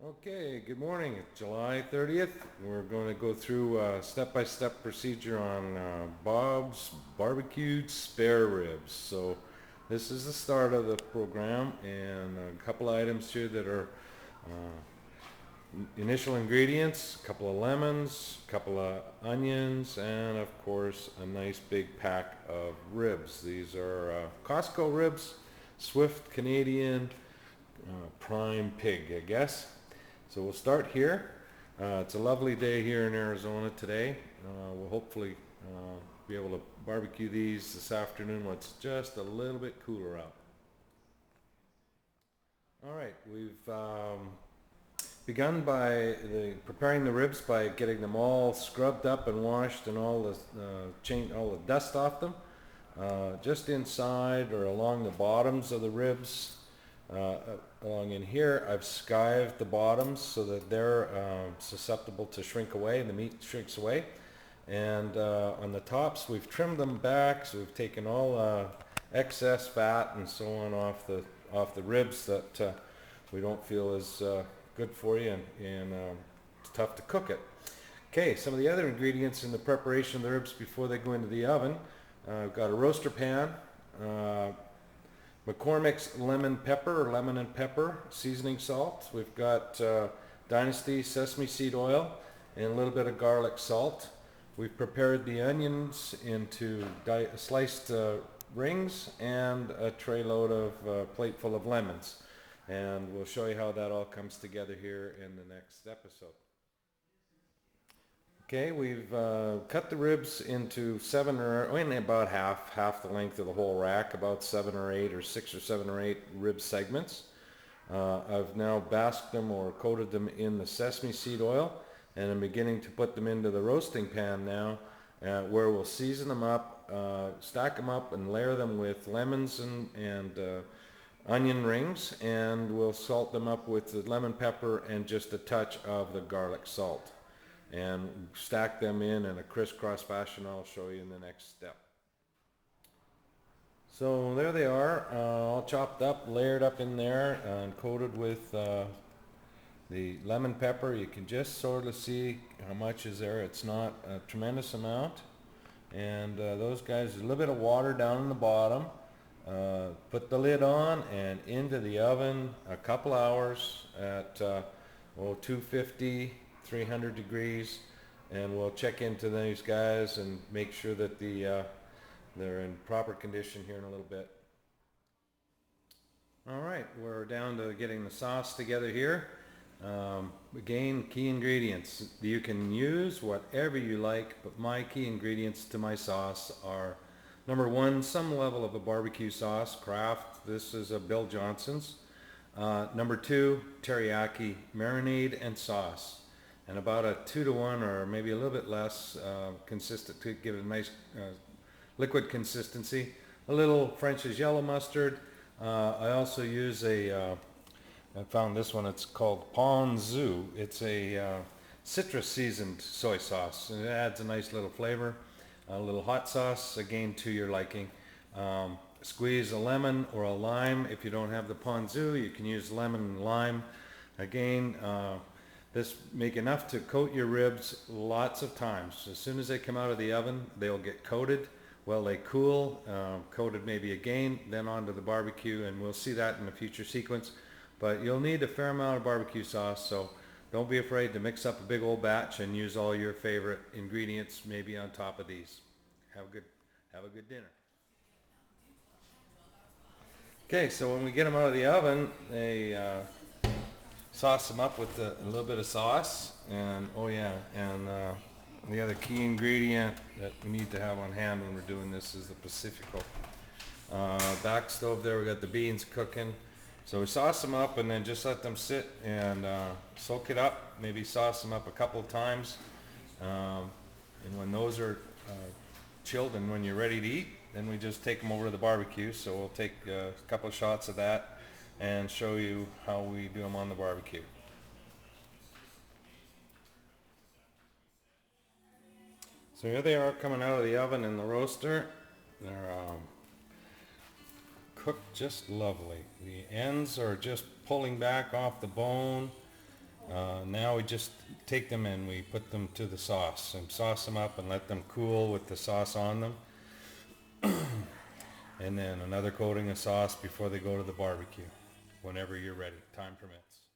Okay, good morning. It's July 30th. We're going to go through a step-by-step procedure on Bob's barbecued spare ribs. So this is the start of the program, and a couple items here that are initial ingredients: a couple of lemons, a couple of onions, and of course a nice big pack of ribs. These are Costco ribs, Swift Canadian prime pig, I guess. So we'll start here. It's a lovely day here in Arizona today. We'll hopefully be able to barbecue these this afternoon when it's just a little bit cooler out. All right, we've begun by preparing the ribs by getting them all scrubbed up and washed and all the dust off them. Just inside or along the bottoms of the ribs, uh, along in here, I've skived the bottoms so that they're susceptible to shrink away, and the meat shrinks away. And on the tops, we've trimmed them back, so we've taken all excess fat and so on off the ribs that we don't feel is good for you, and it's tough to cook it. Okay, some of the other ingredients in the preparation of the ribs before they go into the oven. I've got a roaster pan, uh, McCormick's lemon pepper or lemon and pepper seasoning salt. We've got Dynasty sesame seed oil and a little bit of garlic salt. We've prepared the onions into sliced rings and a tray load of plate full of lemons. And we'll show you how that all comes together here in the next episode. Okay, we've cut the ribs into in about half the length of the whole rack, about 6 or 7 or 8 rib segments. I've now basked them or coated them in the sesame seed oil, and I'm beginning to put them into the roasting pan now, where we'll season them up, stack them up, and layer them with lemons and onion rings, and we'll salt them up with the lemon pepper and just a touch of the garlic salt, and stack them in a crisscross fashion. I'll show you in the next step. So there they are, all chopped up, layered up in there, and coated with the lemon pepper. You can just sort of see how much is there. It's not a tremendous amount. And those guys, a little bit of water down in the bottom. Put the lid on and into the oven a couple hours at 250, 300 degrees, and we'll check into these guys and make sure that they're in proper condition here in a little bit. All right, we're down to getting the sauce together here. Again, key ingredients. You can use whatever you like, but my key ingredients to my sauce are: number one, some level of a barbecue sauce, Kraft. This is a Bill Johnson's. Number two, teriyaki marinade and sauce, and about a 2-to-1 or maybe a little bit less, consistent to give it a nice liquid consistency. A little French's yellow mustard. I also use I found this one. It's called Ponzu. It's a citrus seasoned soy sauce, and it adds a nice little flavor. A little hot sauce, again to your liking. Squeeze a lemon or a lime. If you don't have the ponzu, you can use lemon and lime. Again, this make enough to coat your ribs lots of times. As soon as they come out of the oven, they'll get coated. Well, they cool, coated maybe again, then onto the barbecue, and we'll see that in a future sequence. But you'll need a fair amount of barbecue sauce, so don't be afraid to mix up a big old batch and use all your favorite ingredients maybe on top of these. Have a good dinner. Okay, so when we get them out of the oven, they sauce them up with a little bit of sauce, and oh yeah, and the other key ingredient that we need to have on hand when we're doing this is the Pacifico. Back stove there, we got the beans cooking. So we sauce them up and then just let them sit and soak it up. Maybe sauce them up a couple of times. And when those are chilled and when you're ready to eat, then we just take them over to the barbecue. So we'll take a couple of shots of that and show you how we do them on the barbecue. So here they are coming out of the oven in the roaster. They're cooked just lovely. The ends are just pulling back off the bone, Now we just take them and we put them to the sauce and sauce them up and let them cool with the sauce on them. And then another coating of sauce before they go to the barbecue, whenever you're ready, time permits.